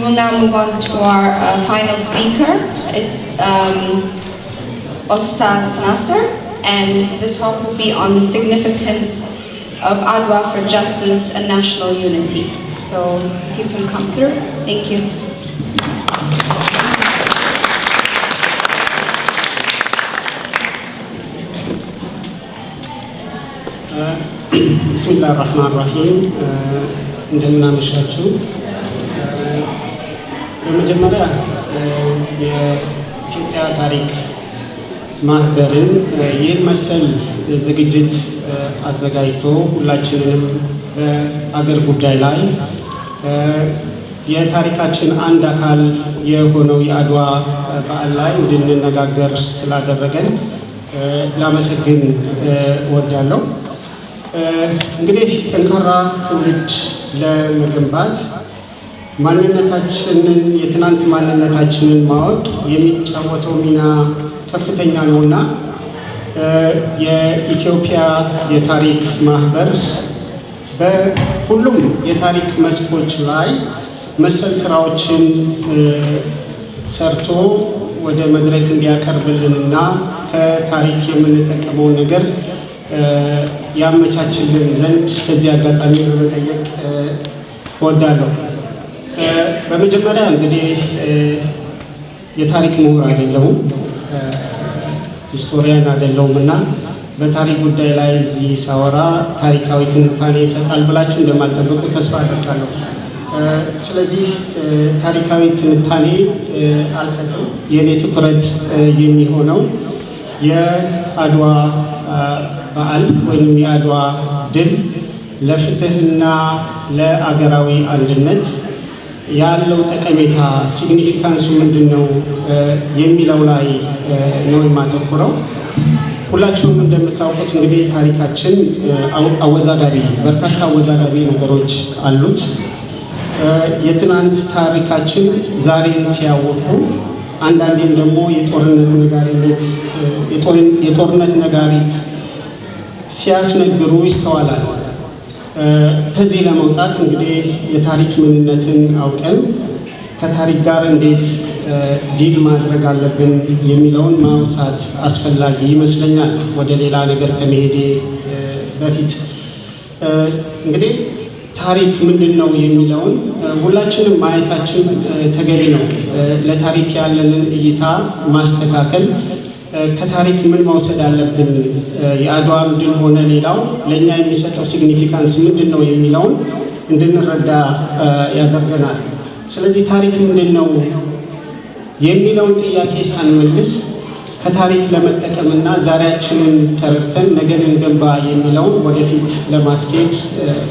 will now move on to our final speaker, Ustaz Nasser, and the talk will be on the significance of Adwa for justice and national unity. So if you can come through, thank you. Bismillah ar-Rahman ar-Rahim. እንደምን አመሻችሁ። በመጀመሪያ የኢትዮጵያ ታሪክ ማኅበርን ይህን መሰል ዝግጅት አዘጋጅቶ ሁላችንንም በአገር ጉዳይ ላይ የታሪካችን አንድ አካል የሆነው የአድዋ በዓል ላይ እንድንነጋገር ስላደረገን ላመሰግን እወዳለሁ። እንግዲህ ጠንካራ ትውልድ ለመገንባት ማንነታችንን የትናንት ማንነታችንን ማወቅ የሚጫወተው ሚና ከፍተኛ ነውና የኢትዮጵያ የታሪክ ማኅበር በሁሉም የታሪክ መስኮች ላይ መሰል ስራዎችን ሰርቶ ወደ መድረክ እንዲያቀርብልንና ከታሪክ የምንጠቀመው ነገር ያመቻችልን ዘንድ በዚህ አጋጣሚ በመጠየቅ እወዳለሁ። በመጀመሪያ እንግዲህ የታሪክ ምሁር አይደለሁም፣ ሂስቶሪያን አይደለሁምና በታሪክ ጉዳይ ላይ እዚህ ሳወራ ታሪካዊ ትንታኔ ይሰጣል ብላችሁ እንደማትጠብቁ ተስፋ አደርጋለሁ። ስለዚህ ታሪካዊ ትንታኔ አልሰጥም። የኔ ትኩረት የሚሆነው የአድዋ በዓል ወይም የአድዋ ድል ለፍትህና ለአገራዊ አንድነት ያለው ጠቀሜታ ሲግኒፊካንሱ ምንድነው የሚለው ላይ ነው የማተኩረው። ሁላችሁም እንደምታውቁት እንግዲህ ታሪካችን አወዛጋቢ በርካታ አወዛጋቢ ነገሮች አሉት። የትናንት ታሪካችን ዛሬን ሲያወቁ አንዳንዴም ደግሞ የጦርነት ነጋሪት ሲያስነግሩ ይስተዋላል። ከዚህ ለመውጣት እንግዲህ የታሪክ ምንነትን አውቀን ከታሪክ ጋር እንዴት ዲል ማድረግ አለብን የሚለውን ማውሳት አስፈላጊ ይመስለኛል። ወደ ሌላ ነገር ከመሄዴ በፊት እንግዲህ ታሪክ ምንድነው የሚለውን ሁላችንም ማየታችን ተገቢ ነው። ለታሪክ ያለንን እይታ ማስተካከል፣ ከታሪክ ምን መውሰድ አለብን፣ የአድዋም ድል ሆነ ሌላው ለኛ የሚሰጠው ሲግኒፊካንስ ምንድነው የሚለውን እንድንረዳ ያደርገናል። ስለዚህ ታሪክ ምንድነው የሚለውን ጥያቄ ሳንመልስ ከታሪክ ለመጠቀምና ዛሬያችንን ተረድተን ነገን እንገንባ የሚለውን ወደፊት ለማስኬድ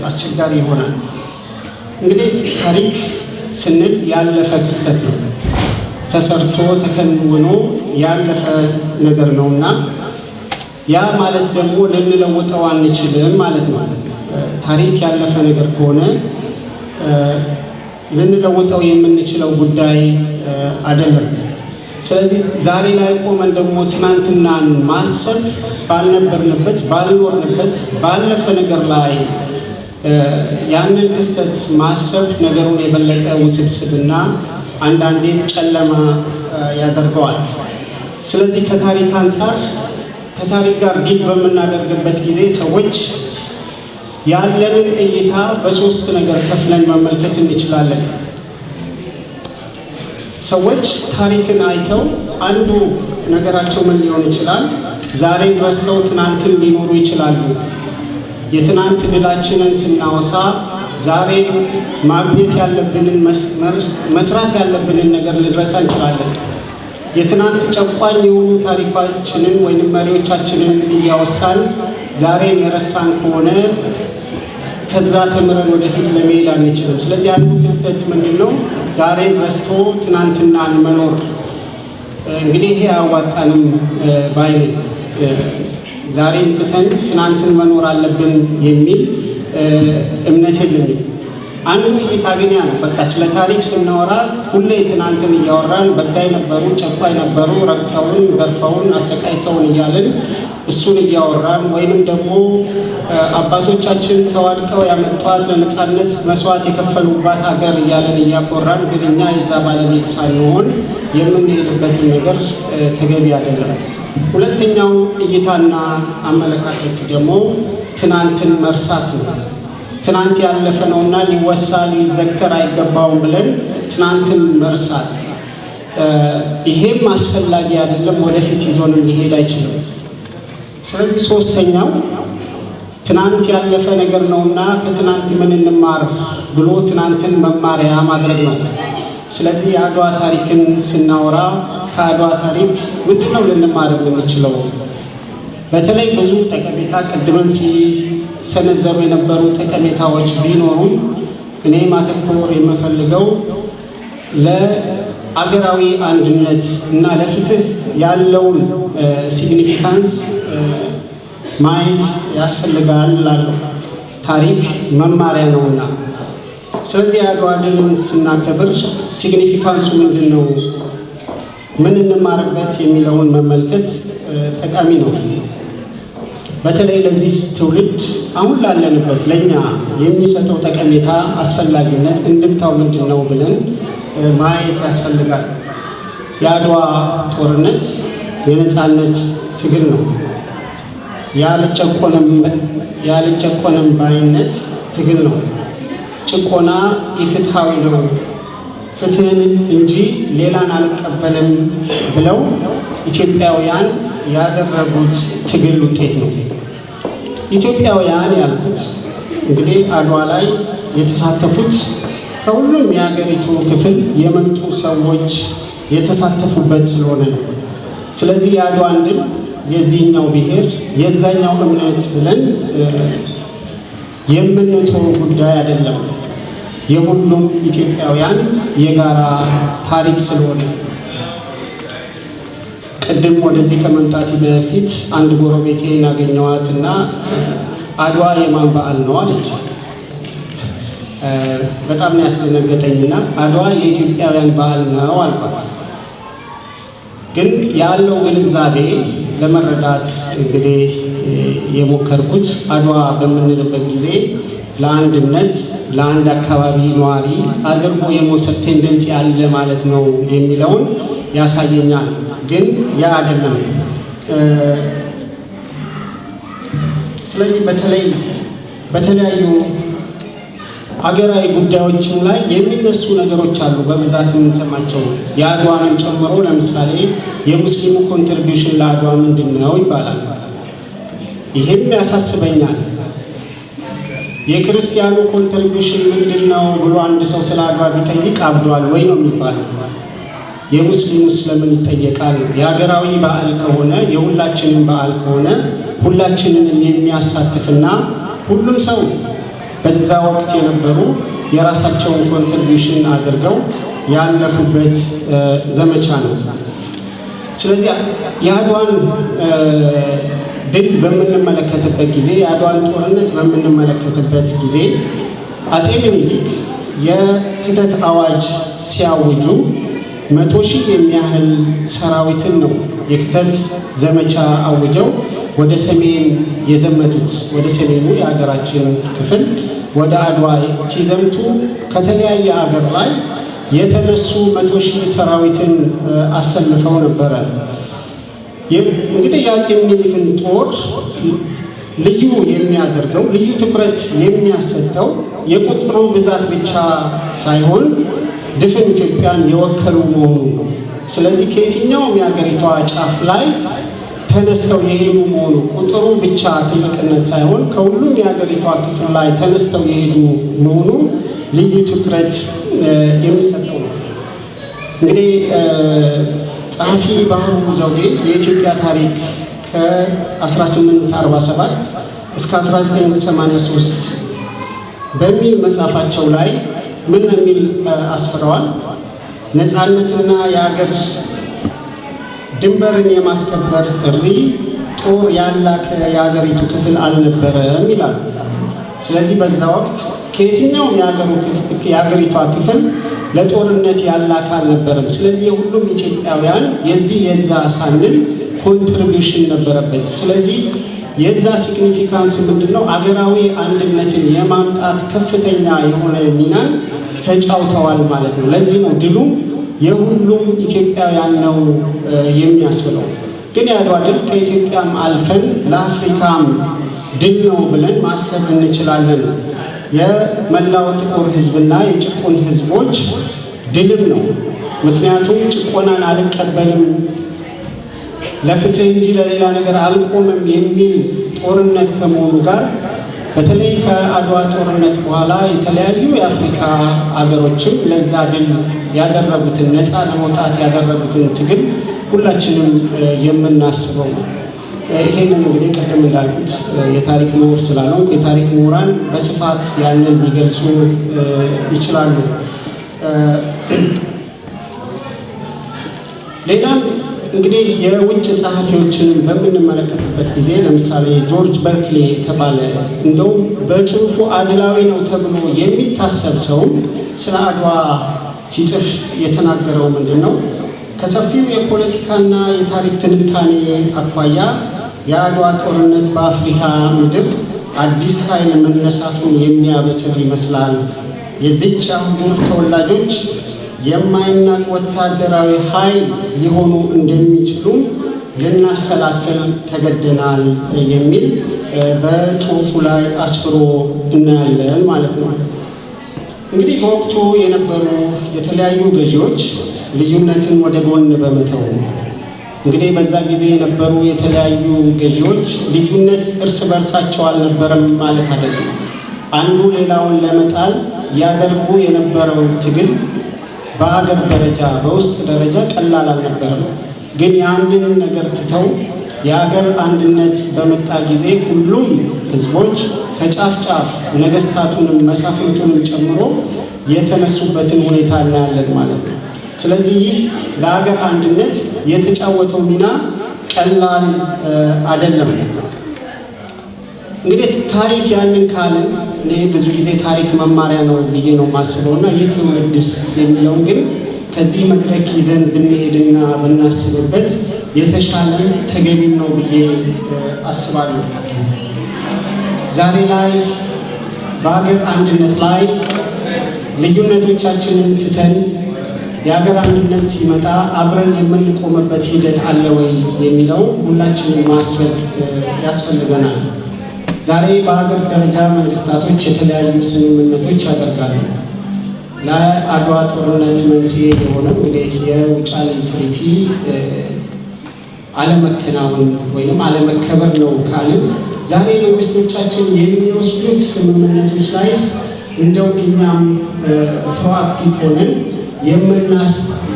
አስቸጋሪ ይሆናል። እንግዲህ ታሪክ ስንል ያለፈ ክስተት ነው፣ ተሰርቶ ተከናውኖ ያለፈ ነገር ነውና ያ ማለት ደግሞ ልንለውጠው አንችልም ማለት ነው። ታሪክ ያለፈ ነገር ከሆነ ልንለውጠው የምንችለው ጉዳይ አይደለም። ስለዚህ ዛሬ ላይ ቆመን ደግሞ ትናንትናን ማሰብ ባልነበርንበት ባልኖርንበት ባለፈ ነገር ላይ ያንን ክስተት ማሰብ ነገሩን የበለጠ ውስብስብና አንዳንዴም ጨለማ ያደርገዋል። ስለዚህ ከታሪክ አንጻር ከታሪክ ጋር ዲል በምናደርግበት ጊዜ ሰዎች ያለንን እይታ በሶስት ነገር ከፍለን መመልከት እንችላለን። ሰዎች ታሪክን አይተው አንዱ ነገራቸው ምን ሊሆን ይችላል? ዛሬ ረስተው ትናንትን ሊኖሩ ይችላሉ። የትናንት ድላችንን ስናወሳ ዛሬ ማግኘት ያለብንን መስራት ያለብንን ነገር ልንረሳ እንችላለን። የትናንት ጨቋኝ የሆኑ ታሪካችንን ወይንም መሪዎቻችንን እያወሳን ዛሬን የረሳን ከሆነ ከዛ ተምረን ወደፊት ለመሄድ አንችልም። ስለዚህ አንዱ ክስተት ምንድነው? ዛሬን ረስቶ ትናንትናን መኖር። እንግዲህ ይሄ አያዋጣንም ባይነኝ። ዛሬን ትተን ትናንትን መኖር አለብን የሚል እምነት የለኝም። አንዱ እይታ ግን ያ ነው። በቃ ስለ ታሪክ ስናወራ ሁሌ ትናንትን እያወራን በዳይ ነበሩ፣ ጨቋኝ ነበሩ፣ ረግጠውን፣ ገርፈውን፣ አሰቃይተውን እያልን እሱን እያወራን ወይንም ደግሞ አባቶቻችን ተዋድቀው ያመጣዋት ለነጻነት መስዋዕት የከፈሉባት ሀገር እያለን እያቆራን ግን እኛ የዛ ባለቤት ሳንሆን የምንሄድበትን ነገር ተገቢ አይደለም። ሁለተኛው እይታና አመለካከት ደግሞ ትናንትን መርሳት ነው። ትናንት ያለፈ ነውና ሊወሳ ሊዘከር አይገባውም ብለን ትናንትን መርሳት፣ ይሄም አስፈላጊ አይደለም፣ ወደፊት ይዞን ሊሄድ አይችልም። ስለዚህ ሶስተኛው ትናንት ያለፈ ነገር ነውና ከትናንት ምን እንማር ብሎ ትናንትን መማሪያ ማድረግ ነው። ስለዚህ የአድዋ ታሪክን ስናወራ ከአድዋ ታሪክ ምንድነው ልንማር የምንችለው? በተለይ ብዙ ጠቀሜታ ቅድምም ሲሰነዘሩ የነበሩ ጠቀሜታዎች ቢኖሩም እኔ ማተኮር የምፈልገው ለአገራዊ አንድነት እና ለፍትህ ያለውን ሲግኒፊካንስ ማየት ያስፈልጋል ላለው ታሪክ መማሪያ ነውና። ስለዚህ የአድዋ ድልን ስናከብር ሲግኒፊካንሱ ምንድነው፣ ምን እንማርበት የሚለውን መመልከት ጠቃሚ ነው። በተለይ ለዚህ ትውልድ አሁን ላለንበት ለኛ የሚሰጠው ጠቀሜታ አስፈላጊነት እንድምታው ምንድነው ብለን ማየት ያስፈልጋል። የአድዋ ጦርነት የነጻነት ትግል ነው። ያልጨቆነም ባይነት ትግል ነው። ጭቆና ኢፍትሃዊ ነው፣ ፍትህን እንጂ ሌላን አልቀበልም ብለው ኢትዮጵያውያን ያደረጉት ትግል ውጤት ነው። ኢትዮጵያውያን ያልኩት እንግዲህ አድዋ ላይ የተሳተፉት ከሁሉም የሀገሪቱ ክፍል የመጡ ሰዎች የተሳተፉበት ስለሆነ ነው። ስለዚህ የአድዋን ድል የዚህኛው ብሔር የዛኛው እምነት ብለን የምንተው ጉዳይ አይደለም። የሁሉም ኢትዮጵያውያን የጋራ ታሪክ ስለሆነ ቅድም ወደዚህ ከመምጣቴ በፊት አንድ ጎረቤቴን አገኘኋትና አድዋ የማን በዓል ነው አለች። በጣም ያስደነገጠኝና አድዋ የኢትዮጵያውያን በዓል ነው አልኳት። ግን ያለው ግንዛቤ ለመረዳት እንግዲህ የሞከርኩት አድዋ በምንልበት ጊዜ ለአንድነት ለአንድ አካባቢ ነዋሪ አድርጎ የመውሰድ ቴንደንሲ አለ ማለት ነው የሚለውን ያሳየኛል። ግን ያ አይደለም። ስለዚህ በተለያዩ አገራዊ ጉዳዮችም ላይ የሚነሱ ነገሮች አሉ በብዛት የምንሰማቸው የአድዋንም ጨምሮ። ለምሳሌ የሙስሊሙ ኮንትሪቢዩሽን ለአድዋ ምንድነው ይባላል። ይሄም ያሳስበኛል። የክርስቲያኑ ኮንትሪቢዩሽን ምንድነው ብሎ አንድ ሰው ስለ አድዋ ቢጠይቅ አብዷል ወይ ነው የሚባለው። የሙስሊሙ ስለምን ይጠየቃል? የሀገራዊ በዓል ከሆነ የሁላችንም በዓል ከሆነ ሁላችንንም የሚያሳትፍና ሁሉም ሰው በዛ ወቅት የነበሩ የራሳቸውን ኮንትሪቢዩሽን አድርገው ያለፉበት ዘመቻ ነው። ስለዚህ የአድዋን ድል በምንመለከትበት ጊዜ የአድዋን ጦርነት በምንመለከትበት ጊዜ አፄ ምኒልክ የክተት አዋጅ ሲያውጁ 100,000 የሚያህል ሰራዊትን ነው የክተት ዘመቻ አውጀው ወደ ሰሜን የዘመቱት። ወደ ሰሜኑ የሀገራችን ክፍል ወደ አድዋ ሲዘምቱ ከተለያየ ሀገር ላይ የተነሱ 100,000 ሰራዊትን አሰልፈው ነበረ። እንግዲህ የአፄ ምኒልክን ጦር ልዩ የሚያደርገው ልዩ ትኩረት የሚያሰጠው የቁጥሩ ብዛት ብቻ ሳይሆን ድፍን ኢትዮጵያን የወከሉ መሆኑ ነው። ስለዚህ ከየትኛውም የሀገሪቷ ጫፍ ላይ ተነስተው የሄዱ መሆኑ ቁጥሩ ብቻ ትልቅነት ሳይሆን ከሁሉም የሀገሪቷ ክፍል ላይ ተነስተው የሄዱ መሆኑ ልዩ ትኩረት የሚሰጠው ነው። እንግዲህ ጸሐፊ ባህሩ ዘውዴ የኢትዮጵያ ታሪክ ከ1847 እስከ 1983 በሚል መጽሐፋቸው ላይ ምን የሚል አስፍረዋል? ነፃነትና የሀገር ድንበርን የማስከበር ጥሪ ጦር ያላከ የሀገሪቱ ክፍል አልነበረም ይላሉ። ስለዚህ በዛ ወቅት ከየትኛውም የሀገሪቷ ክፍል ለጦርነት ያላከ አልነበረም። ስለዚህ የሁሉም ኢትዮጵያውያን የዛ ሳንል ኮንትሪቢዩሽን ነበረበት። ስለዚህ የዛ ሲግኒፊካንስ ምንድነው? አገራዊ አንድነትን የማምጣት ከፍተኛ የሆነ ሚናን ተጫውተዋል ማለት ነው። ለዚህ ነው ድሉ የሁሉም ኢትዮጵያውያን ነው የሚያስብለው። ግን የአድዋ ድል ከኢትዮጵያም አልፈን ለአፍሪካም ድል ነው ብለን ማሰብ እንችላለን። የመላው ጥቁር ህዝብና የጭቁን ህዝቦች ድልም ነው። ምክንያቱም ጭቆናን አልቀበልም ለፍትህ እንጂ ለሌላ ነገር አልቆምም የሚል ጦርነት ከመሆኑ ጋር በተለይ ከአድዋ ጦርነት በኋላ የተለያዩ የአፍሪካ አገሮችም ለዛ ድል ያደረጉትን ነፃ ለመውጣት ያደረጉትን ትግል ሁላችንም የምናስበው ነው። ይሄንን እንግዲህ ቀደም እንዳልኩት የታሪክ ምሁር ስላለው የታሪክ ምሁራን በስፋት ያንን ሊገልጹ ይችላሉ። ሌላም እንግዲህ የውጭ ጸሐፊዎችን በምንመለከትበት ጊዜ ለምሳሌ ጆርጅ በርክሊ የተባለ እንደው በጽሁፉ አድላዊ ነው ተብሎ የሚታሰብ ሰው ስለ አድዋ ሲጽፍ የተናገረው ምንድነው? ከሰፊው የፖለቲካና የታሪክ ትንታኔ አኳያ የአድዋ ጦርነት በአፍሪካ ምድር አዲስ ኃይል መነሳቱን የሚያበስር ይመስላል። የዚች አህጉር ተወላጆች የማይናቅ ወታደራዊ ኃይል ሊሆኑ እንደሚችሉ ልናሰላስል ተገደናል የሚል በጽሁፉ ላይ አስፍሮ እናያለን ማለት ነው። እንግዲህ በወቅቱ የነበሩ የተለያዩ ገዢዎች ልዩነትን ወደ ጎን በመተው እንግዲህ በዛ ጊዜ የነበሩ የተለያዩ ገዢዎች ልዩነት እርስ በርሳቸው አልነበረም ማለት አይደለም። አንዱ ሌላውን ለመጣል ያደርጉ የነበረው ትግል በአገር ደረጃ በውስጥ ደረጃ ቀላል አልነበረም። ግን ያንን ነገር ትተው የአገር አንድነት በመጣ ጊዜ ሁሉም ህዝቦች ከጫፍ ጫፍ ነገስታቱንም መሳፍንቱንም ጨምሮ የተነሱበትን ሁኔታ እናያለን ማለት ነው። ስለዚህ ይህ ለአገር አንድነት የተጫወተው ሚና ቀላል አይደለም። እንግዲህ ታሪክ ያንን ካልን እኔ ብዙ ጊዜ ታሪክ መማሪያ ነው ብዬ ነው የማስበውና ይህ ትውልድስ የሚለውን ግን ከዚህ መድረክ ይዘን ብንሄድና ብናስብበት የተሻለ ተገቢም ነው ብዬ አስባለሁ። ዛሬ ላይ በአገር አንድነት ላይ ልዩነቶቻችንን ትተን የአገር አንድነት ሲመጣ አብረን የምንቆምበት ሂደት አለ ወይ የሚለው ሁላችንም ማሰብ ያስፈልገናል። ዛሬ በአገር ደረጃ መንግስታቶች የተለያዩ ስምምነቶች ያደርጋሉ። ለአድዋ ጦርነት መንስኤ የሆነው እንግዲህ የውጫሌ ትሪቲ አለመከናወን ወይም አለመከበር ነው ካልን ዛሬ መንግስቶቻችን የሚወስዱት ስምምነቶች ላይስ እንደው እኛም ፕሮአክቲቭ ሆነን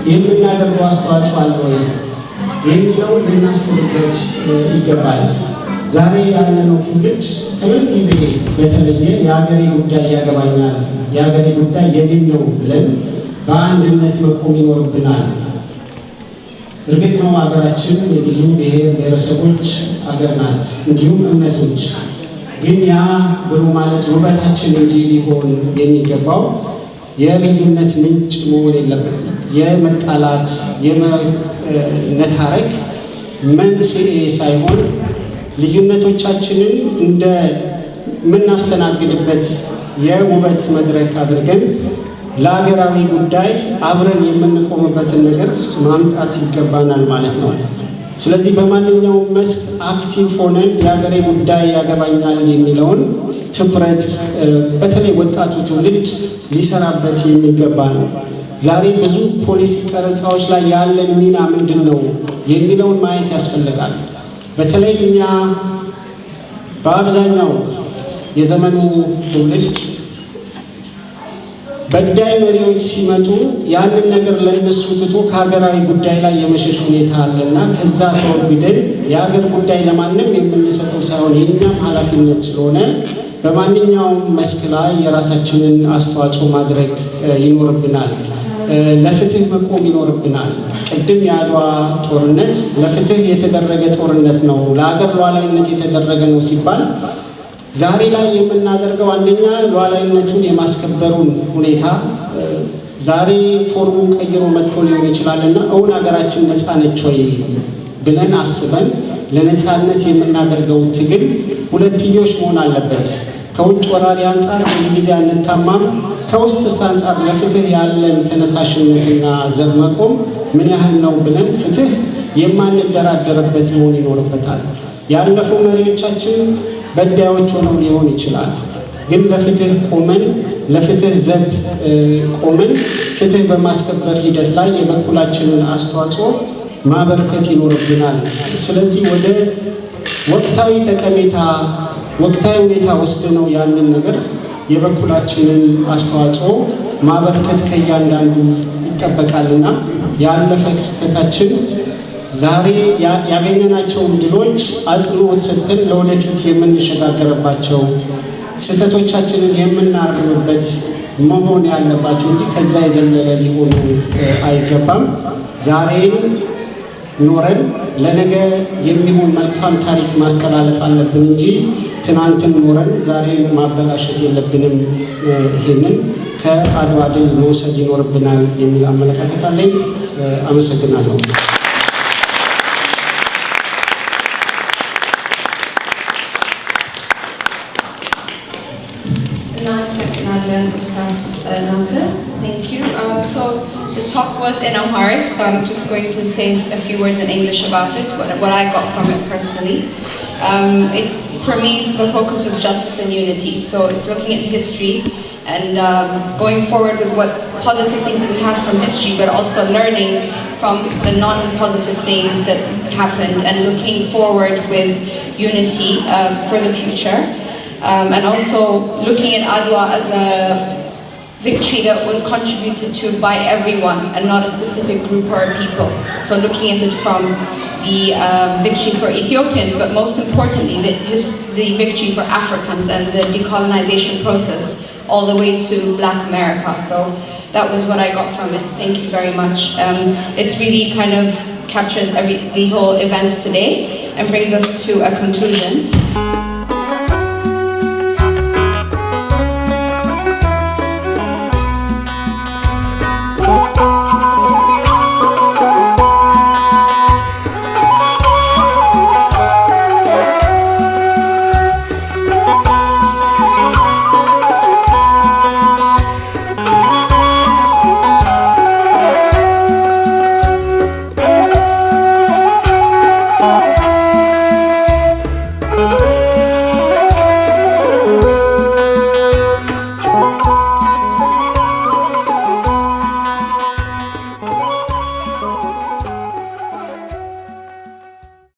የምናደርገው አስተዋጽኦ አለ ወይ የሚለው ልናስብበት ይገባል። ዛሬ ያለነው ትውልድ ከምን ጊዜ በተለየ የሀገሬ ጉዳይ ያገባኛል፣ የሀገሬ ጉዳይ የኔ ነው ብለን በአንድነት መቆም ይኖርብናል። እርግጥ ነው ሀገራችን የብዙ ብሔር ብሔረሰቦች ሀገር ናት፣ እንዲሁም እምነቶች። ግን ያ ብሎ ማለት ውበታችን እንጂ ሊሆን የሚገባው የልዩነት ምንጭ መሆን የለበትም። የመጣላት የመነታረክ መንስኤ ሳይሆን ልዩነቶቻችንን እንደ ምናስተናግድበት የውበት መድረክ አድርገን ለሀገራዊ ጉዳይ አብረን የምንቆምበትን ነገር ማምጣት ይገባናል ማለት ነው። ስለዚህ በማንኛውም መስክ አክቲቭ ሆነን የሀገሬ ጉዳይ ያገባኛል የሚለውን ትኩረት በተለይ ወጣቱ ትውልድ ሊሰራበት የሚገባ ነው። ዛሬ ብዙ ፖሊሲ ቀረጻዎች ላይ ያለን ሚና ምንድን ነው የሚለውን ማየት ያስፈልጋል። በተለይ እኛ በአብዛኛው የዘመኑ ትውልድ በዳይ መሪዎች ሲመጡ ያንን ነገር ለነሱ ትቶ ከሀገራዊ ጉዳይ ላይ የመሸሽ ሁኔታ አለና ከዛ ተወግደን የሀገር ጉዳይ ለማንም የምንሰጠው ሳይሆን የኛም ኃላፊነት ስለሆነ በማንኛውም መስክ ላይ የራሳችንን አስተዋጽኦ ማድረግ ይኖርብናል። ለፍትህ መቆም ይኖርብናል። ቅድም የአድዋ ጦርነት ለፍትህ የተደረገ ጦርነት ነው፣ ለሀገር ሉዓላዊነት የተደረገ ነው ሲባል ዛሬ ላይ የምናደርገው አንደኛ ሉዓላዊነቱን የማስከበሩን ሁኔታ ዛሬ ፎርሙን ቀይሮ መጥቶ ሊሆን ይችላልና እውን ሀገራችን ነፃ ነች ወይ ብለን አስበን ለነጻነት የምናደርገው ትግል ሁለትዮሽ መሆን አለበት። ከውጭ ወራሪ አንጻር በጊዜ አንታማም፣ ከውስጥስ አንጻር ለፍትህ ያለን ተነሳሽነትና ዘብ መቆም ምን ያህል ነው ብለን ፍትህ የማንደራደርበት መሆን ይኖርበታል። ያለፉ መሪዎቻችን በዳዮች ሆነው ሊሆን ይችላል፣ ግን ለፍትህ ቆመን ለፍትህ ዘብ ቆመን ፍትህ በማስከበር ሂደት ላይ የበኩላችንን አስተዋጽኦ ማበርከት ይኖርብናል። ስለዚህ ወደ ወቅታዊ ጠቀሜታ ወቅታዊ ሁኔታ ወስደነው ያንን ነገር የበኩላችንን አስተዋጽኦ ማበርከት ከእያንዳንዱ ይጠበቃልና ያለፈ ክስተታችን ዛሬ ያገኘናቸውን ድሎች አጽንዖት ሰጥተን ለወደፊት የምንሸጋገርባቸው ስህተቶቻችንን የምናርምበት መሆን ያለባቸው እንጂ ከዛ የዘለለ ሊሆኑ አይገባም። ዛሬን ኖረን ለነገ የሚሆን መልካም ታሪክ ማስተላለፍ አለብን እንጂ ትናንትን ኖረን ዛሬን ማበላሸት የለብንም። ይሄንን ከአድዋ ድል መውሰድ ይኖርብናል የሚል አመለካከት አለኝ። አመሰግናለሁ። Ustaz Nasser, thank you. So the talk was in Amharic, so I'm just going to say a few words in English about it, what I got from it personally. For me, the focus was justice and unity. So it's looking at history and going forward with what positive things that we had from history, but also learning from the non-positive things that happened and looking forward with unity for the future. And also looking at Adwa as a victory that was contributed to by everyone and not a specific group or people. So looking at it from the victory for Ethiopians, but most importantly, the victory for Africans and the decolonization process all the way to Black America. So that was what I got from it. Thank you very much. It really kind of captures the whole event today and brings us to a conclusion.